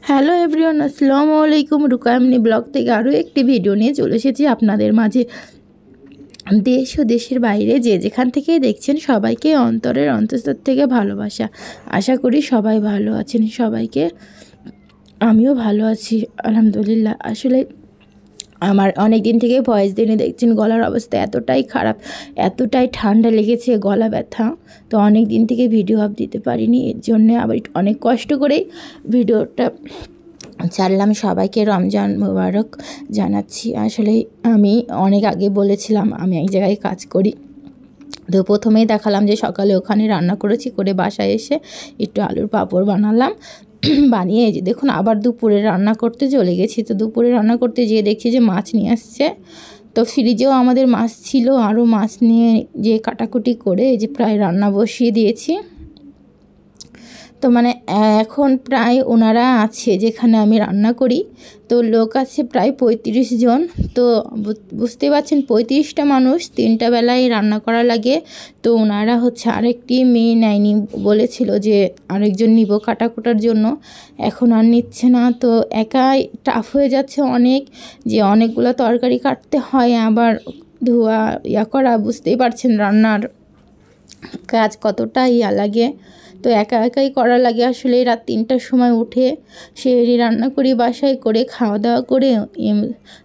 Hello everyone, আসসালামু আলাইকুম। রুকায়ামনি blog থেকে আরও একটি ভিডিও নিয়ে চলে এসেছি আপনাদের মাঝে। দেশ ও দেশের বাইরে যে যেখান থেকেই দেখছেন সবাইকে অন্তরের অন্তঃস্থল থেকে ভালোবাসা। আশা করি সবাই ভালো আছেন। সবাইকে আমিও ভালো আছি আলহামদুলিল্লাহ। আসলে আমার অনেক দিন থেকে ভয়েস দিনে দেখছেন গলার অবস্থা এতটাই খারাপ, এতটাই ঠান্ডা লেগেছে, গলা ব্যথা। তো অনেক দিন থেকে ভিডিও আপ দিতে পারিনি, এর জন্যে আবার অনেক কষ্ট করে ভিডিওটা ছাড়লাম। সবাইকে রমজান মোবারক জানাচ্ছি। আসলে আমি অনেক আগে বলেছিলাম আমি এক জায়গায় কাজ করি, তো প্রথমেই দেখালাম যে সকালে ওখানে রান্না করেছি, করে বাসায় এসে একটু আলুর পাঁপড় বানালাম। বানিয়ে যে দেখুন আবার দুপুরে রান্না করতে চলে গেছি। তো দুপুরে রান্না করতে যেয়ে দেখছি যে মাছ নিয়ে আসছে। তো ফ্রিজেও আমাদের মাছ ছিল, আরও মাছ নিয়ে যে কাটাকুটি করে এই যে প্রায় রান্না বসিয়ে দিয়েছি। তো মানে এখন প্রায় ওনারা আছে যেখানে আমি রান্না করি, তো লোক আছে প্রায় 35 জন। তো বুঝতে পারছেন 35টা মানুষ 3টা বেলায় রান্না করা লাগে। তো ওনারা হচ্ছে আরেকটি মেয়ে নেয়নি, বলেছিল যে আরেকজন নিব কাটাকুটার জন্য, এখন আর নিচ্ছে না। তো একাই টাফ হয়ে যাচ্ছে অনেক, যে অনেকগুলো তরকারি কাটতে হয়, আবার ধোয়া করা, বুঝতেই পারছেন রান্নার কাজ কতটা লাগে। তো একা একাই করা লাগে। আসলে রাত 3টার সময় উঠে সেহরি রান্না করি, বাসায় করে খাওয়া দাওয়া করে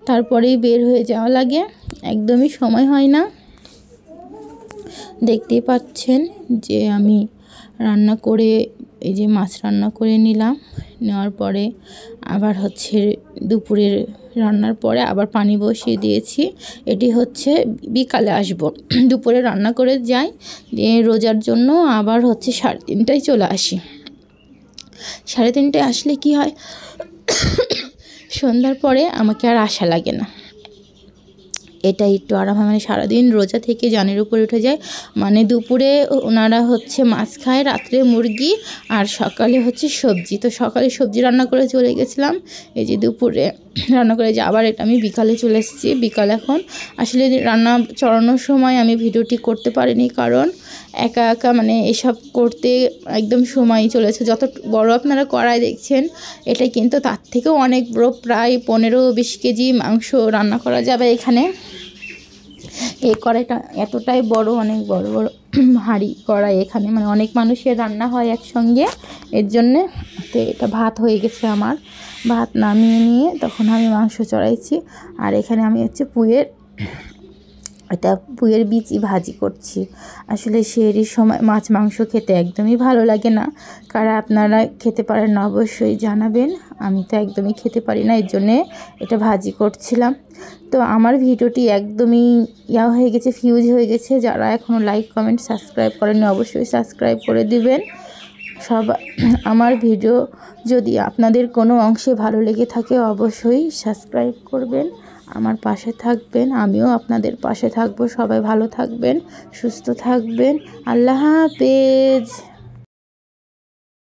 তারপরেই বের হয়ে যাওয়া লাগে, একদমই সময় হয় না। দেখতেই পাচ্ছেন যে আমি রান্না করে এই যে মাছ রান্না করে নিলাম, নেওয়ার পরে আবার হচ্ছে দুপুরের রান্নার পরে আবার পানি বসিয়ে দিয়েছি। এটি হচ্ছে বিকালে আসব, দুপুরে রান্না করে যাই, দিয়ে রোজার জন্য আবার হচ্ছে 3:30টায় চলে আসি। 3:30টায় আসলে কি হয়, সন্ধ্যার পরে আমাকে আর আশা লাগে না, এটা একটু আরাম হয়। মানে সারাদিন রোজা থেকে জানের উপরে উঠে যায়। মানে দুপুরে ওনারা হচ্ছে মাছ খায়, রাত্রে মুরগি, আর সকালে হচ্ছে সবজি। তো সকালে সবজি রান্না করে চলে গেছিলাম, এই যে দুপুরে রান্না করে যে আবার এটা আমি বিকালে চলে এসেছি। বিকাল এখন আসলে রান্না চড়ানোর সময় আমি ভিডিওটি করতে পারিনি, কারণ একা একা মানে এসব করতে একদম সময় চলেছে। যত বড় আপনারা কড়াই দেখছেন, এটা কিন্তু তার থেকেও অনেক বড়, প্রায় 15-20 কেজি মাংস রান্না করা যাবে এখানে। এই কড়াইটা এতটাই বড়, অনেক বড় বড় হাঁড়ি কড়াই এখানে, মানে অনেক মানুষের রান্না হয় একসঙ্গে, এর জন্যে। তো এটা ভাত হয়ে গেছে আমার, ভাত নামিয়ে নিয়ে তখন আমি মাংস চড়াইছি। আর এখানে আমি হচ্ছে পুঁইয়ের বিচি ভাজি করছি। আসলে সেহরির সময় মাছ মাংস খেতে একদমই ভালো লাগে না, কারা আপনারা খেতে পারেন না অবশ্যই জানাবেন। আমি তো একদমই খেতে পারি না, এর জন্যে এটা ভাজি করছিলাম। তো আমার ভিডিওটি একদমই হয়ে গেছে, ফিউজ হয়ে গেছে। যারা এখনও লাইক কমেন্ট সাবস্ক্রাইব করেননি অবশ্যই সাবস্ক্রাইব করে দিবেন। আমার ভিডিও যদি আপনাদের কোনো অংশে ভালো লেগে থাকে অবশ্যই সাবস্ক্রাইব করবেন, আমার পাশে থাকবেন, আমিও আপনাদের পাশে থাকবো। সবাই ভালো থাকবেন, সুস্থ থাকবেন। আল্লাহ হাফেজ।